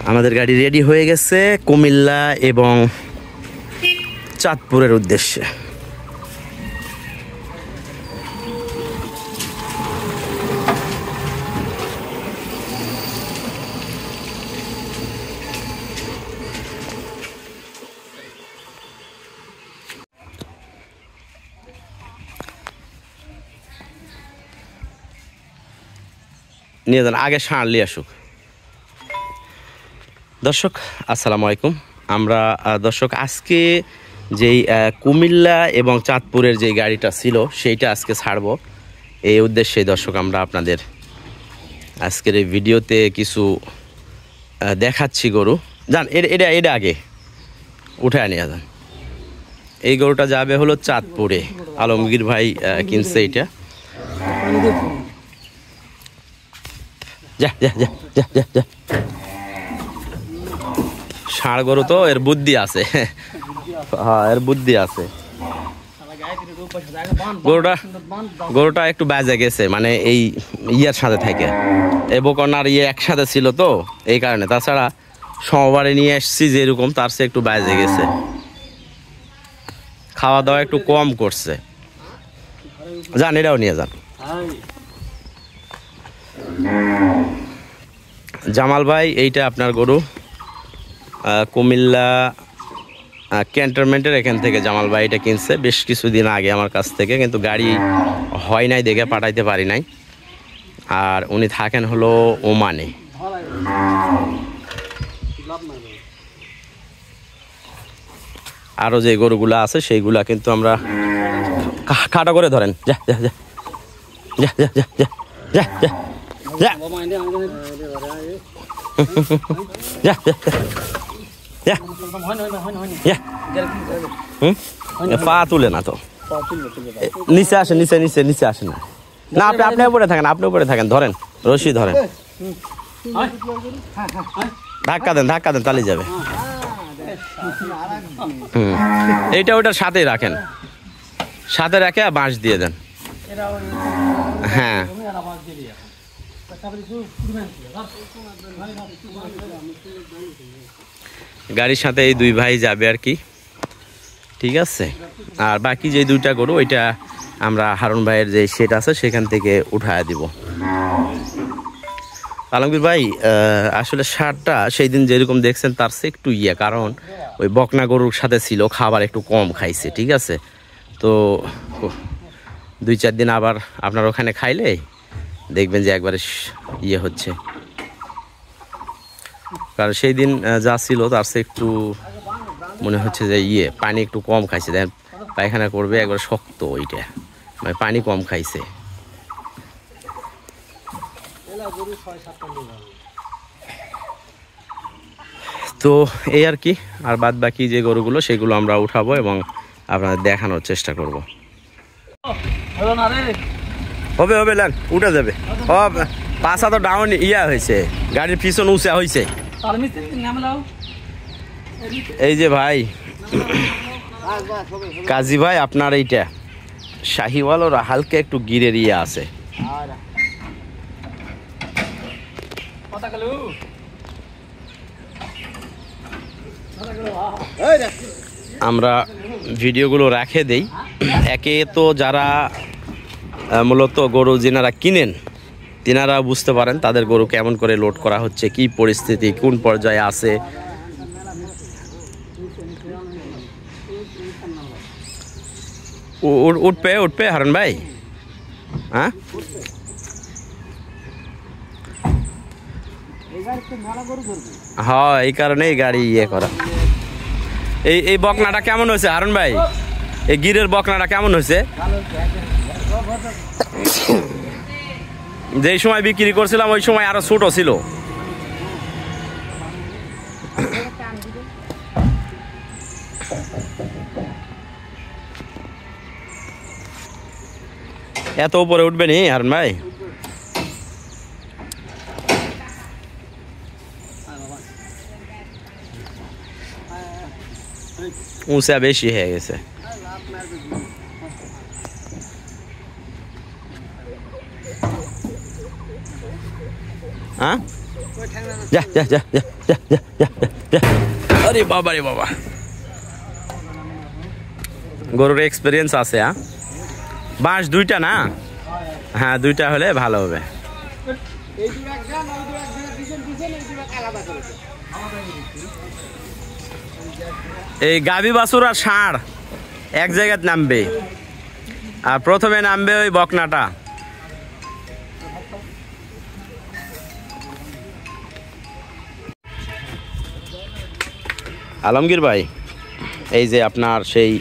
আমাদের গাড়ি রেডি হয়ে গেছে কুমিল্লা এবং চাঁদপুরের উদ্দেশ্যে। নিয়ে যান, আগে সারলি আসুক। দর্শক আসসালামু আলাইকুম। আমরা দর্শক আজকে যেই কুমিল্লা এবং চাঁদপুরের যেই গাড়িটা ছিল সেইটা আজকে ছাড়বো, এই উদ্দেশ্যে দর্শক আমরা আপনাদের আজকের এই ভিডিওতে কিছু দেখাচ্ছি গরু। যান, এটা এটা আগে উঠে নিয়ে যান। এই গরুটা যাবে হলো চাঁদপুরে, আলমগীর ভাই কিনছে এইটা। যা যা যা যা যা যা। ষাঁড় গরু তো এর বুদ্ধি আছে, হ্যাঁ এর বুদ্ধি আছে। গরুটা একটু বাজে গেছে, মানে এই ইয়ার সাথে থাকে, এই বকনার ইয়ে একসাথে ছিল তো এই কারণে। তাছাড়া সমবারে নিয়ে এসছি যেরকম, তার চেয়ে একটু বাজে গেছে, খাওয়া দাওয়া একটু কম করছে। যান, এটাও নিয়ে যান। জামাল ভাই, এইটা আপনার গরু কুমিল্লা ক্যান্টনমেন্টের এখান থেকে জামাল ভাই এটা কিনছে বেশ কিছুদিন আগে আমার কাছ থেকে, কিন্তু গাড়ি হয় নাই দেখে পাঠাইতে পারি নাই। আর উনি থাকেন হলো ওমানে। আরও যে গরুগুলো আছে সেইগুলা কিন্তু আমরা খাটো করে ধরেন। যা যা যা যা যা যা যা যা যা যা যা যা। পা তুলে না তো, নিচে আসে, নিচে নিচে নিচে আসে না। না আপনি আপনি উপরে থাকেন, আপনি উপরে থাকেন, ধরেন রশি ধরেন, ধাক্কা দেন তাহলে যাবে। এইটা ওটার সাথেই রাখেন, সাথে রাখে বাঁশ দিয়ে দেন। হ্যাঁ, গাড়ির সাথে এই দুই ভাই যাবে আর কি, ঠিক আছে। আর বাকি যে দুইটা গরু ওইটা আমরা হারুন ভাইয়ের যে শেড আছে সেখান থেকে উঠায় দিব। আলমগীর ভাই, আসলে সারটা সেই দিন যেরকম দেখছেন তার চেয়ে একটু কারণ ওই বকনা গরুর সাথে ছিল, খাবার একটু কম খাইছে, ঠিক আছে। তো 2-4 দিন আবার আপনার ওখানে খাইলে দেখবেন যে একবারে হচ্ছে। কারণ সেই দিন যা ছিল তার চেয়ে একটু মনে হচ্ছে যে পানি একটু কম খাইছে, দেখেন পায়খানা করবে একবার শক্ত, ওইটা মানে পানি কম খাইছে। তো এই আর কি। আর বাদ বাকি যে গরুগুলো সেগুলো আমরা উঠাবো এবং আপনাদের দেখানোর চেষ্টা করব। হবে হবে লেন, উঠে যাবে। পাশা তো ডাউন হয়েছে, গাড়ির পিছন উঁচা হয়েছে। এই যে ভাই কাজী ভাই, আপনার এইটা শাহিওয়াল ওর হালকা একটু গিরের আছে। আমরা ভিডিওগুলো রেখে দেই। একে তো যারা মূলত গরু যেনারা কিনেন তেনারা বুঝতে পারেন তাদের গরু কেমন করে লোড করা হচ্ছে, কি পরিস্থিতি, কোন পর্যায়ে আছে। উঠবে হারুন ভাই। হ্যাঁ, হ্যাঁ এই কারণেই গাড়ি করা। এই বকনাটা কেমন হয়েছে হারুন ভাই? এই গিরের বকনাটা কেমন হয়েছে? যেই সময় বিক্রি করছিলাম ওই সময় আরো ছোট ছিল। এত উপরে উঠবে নি হারুন ভাই? উঁচা বেশি হয়ে গেছে। হ্যাঁ, যা যা যা যা যা যা যা যা। আরে বাবা রে বাবা, গরুর এক্সপিরিয়েন্স আছে। হ্যাঁ, বাঁশ দুইটা না? হ্যাঁ, দুইটা হলে ভালো হবে। এই গাভী বাছুর আর ষাঁড় এক জায়গায় নামবে, আর প্রথমে নামবে ওই বকনাটা। আলমগীর ভাই, এই যে আপনার সেই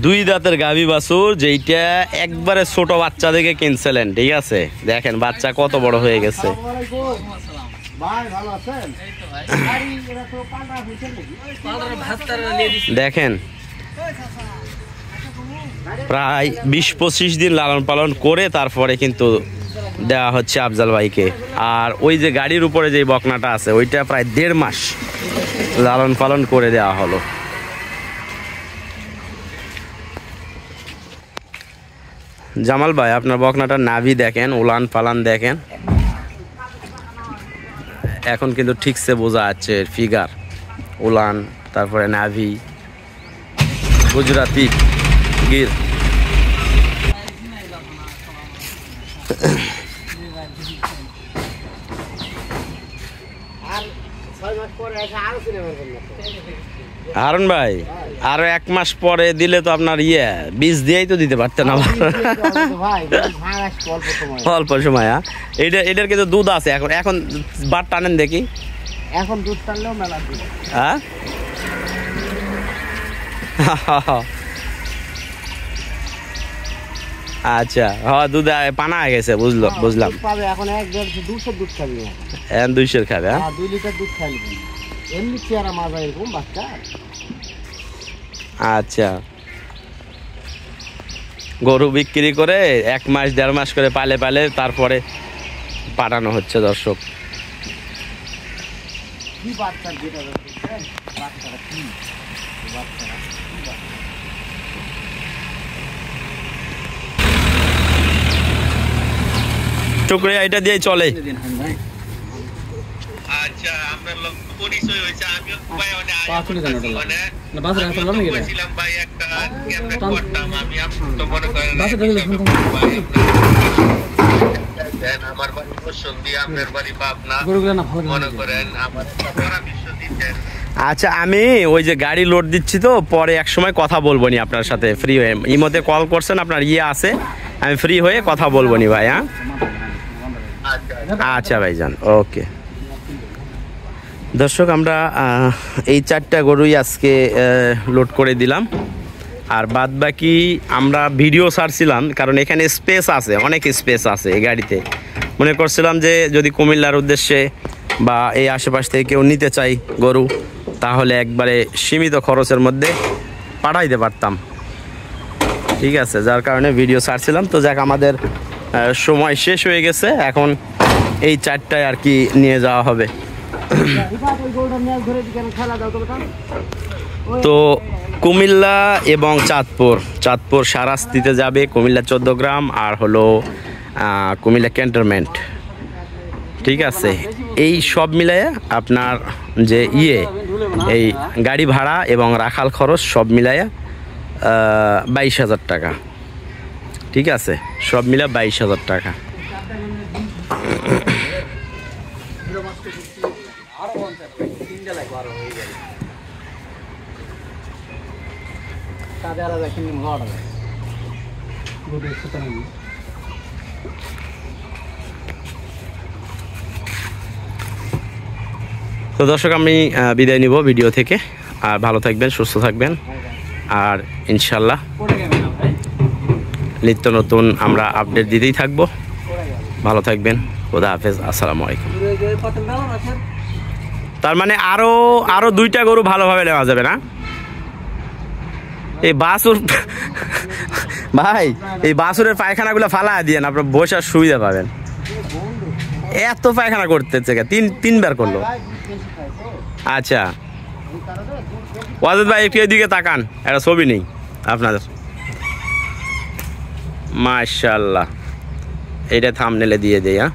2 দাঁতের গাভী বাছুর, যেইটা একবারে ছোট বাচ্চা দেখে কিনছিলেন, ঠিক আছে? দেখেন বাচ্চা কত বড় হয়ে গেছে। দেখেন প্রায় 20-25 দিন লালন পালন করে তারপরে কিন্তু দেওয়া হচ্ছে আফজাল ভাইকে। আর ওই যে গাড়ির উপরে যে বকনাটা আছে, ওইটা প্রায় 1.5 মাস লালন পালন করে দেওয়া হলো। জামাল ভাই, আপনার বকনাটার নাভি দেখেন, উলান পালান দেখেন, এখন কিন্তু ঠিকসে বোঝা যাচ্ছে ফিগার, উলান, তারপরে নাভি, গুজরাতি গির। হারুন ভাই, আরো 1 মাস পরে দিলে তো আপনার বীজ দিয়েই তো দিতে পারতেন আবার। অল্প সময়। এটার কিন্তু দুধ আছে এখন। এখন বাট টানেন দেখি। এখন দুধ টানলেও মেলা দুধ। হ্যাঁ, আচ্ছা, হ্যাঁ, দুধ পানা হয়ে গেছে, বুঝলাম। এখন 1-200 দুধ খাবে, 200 খাবে। 2 লিটার দুধ খাবে এমনি, চেহারা মাজা এরকম বাচ্চা। আচ্ছা, গরু বিক্রি করে 1 মাস 1.5 মাস করে পালে তারপরে পাঠানো হচ্ছে দর্শক। টুকরে এটা দিয়ে চলে। আচ্ছা, আপনার লোক পরিচয় হইছে। আমি ভাই ভাই একটা কেমনে করতাম আমি, আপনি তো মনে করেন আমার বাড়ি পছন্দি, আপনার বাড়ি পাবনা, মনে করেন আমার পরামর্শ দিতেন। আচ্ছা, আমি ওই যে গাড়ি লোড দিচ্ছি, তো পরে এক সময় কথা বলবো নি আপনার সাথে, ফ্রি হয়ে। ইমোতে কল করছেন, আপনার আছে, আমি ফ্রি হয়ে কথা বলবো নি ভাই। হ্যাঁ, আচ্ছা ভাইজান, ওকে। দর্শক, আমরা এই 4টা গরুই আজকে লোড করে দিলাম। আর বাদ বাকি আমরা ভিডিও ছাড়ছিলাম, কারণ এখানে স্পেস আছে, অনেক স্পেস আছে এই গাড়িতে। মনে করছিলাম যে যদি কুমিল্লার উদ্দেশ্যে বা এই আশেপাশ থেকে কেউ নিতে চাই গরু, তাহলে একবারে সীমিত খরচের মধ্যে পাঠাইতে পারতাম, ঠিক আছে? যার কারণে ভিডিও ছাড়ছিলাম। তো যাক, আমাদের সময় শেষ হয়ে গেছে, এখন এই 4টায় আর কি নিয়ে যাওয়া হবে। তো কুমিল্লা এবং চাঁদপুর সারাস্তিতে যাবে, কুমিল্লা 14 গ্রাম, আর হলো কুমিল্লা ক্যান্টনমেন্ট, ঠিক আছে? এই সব মিলাইয়া আপনার যে এই গাড়ি ভাড়া এবং রাখাল খরচ সব মিলাইয়া 22,000 টাকা, ঠিক আছে? সব মিলা 22,000 টাকা। তো দর্শক, আমি বিদায় নিব ভিডিও থেকে। আর ভালো থাকবেন, সুস্থ থাকবেন, আর ইনশাল্লাহ নিত্য নতুন আমরা আপডেট দিতেই থাকবো। ভালো থাকবেন, খোদা হাফেজ, আসসালামু আলাইকুম। তার মানে আরো 2টা গরু ভালোভাবে নেওয়া যাবে না? এই বাছুর ভাই, এই বাছুরের পায়খানাগুলো ফালা দিয়ে আপনার বসার সুবিধা পাবেন। এত পায়খানা করতে 3বার করলো। আচ্ছা, ওয়াজেদ ভাই, একটু এদিকে তাকান, একটা ছবি নেই আপনাদের। মাশাআল্লাহ, এইটা থাম্বনেলে দিয়ে দেই। হ্যাঁ।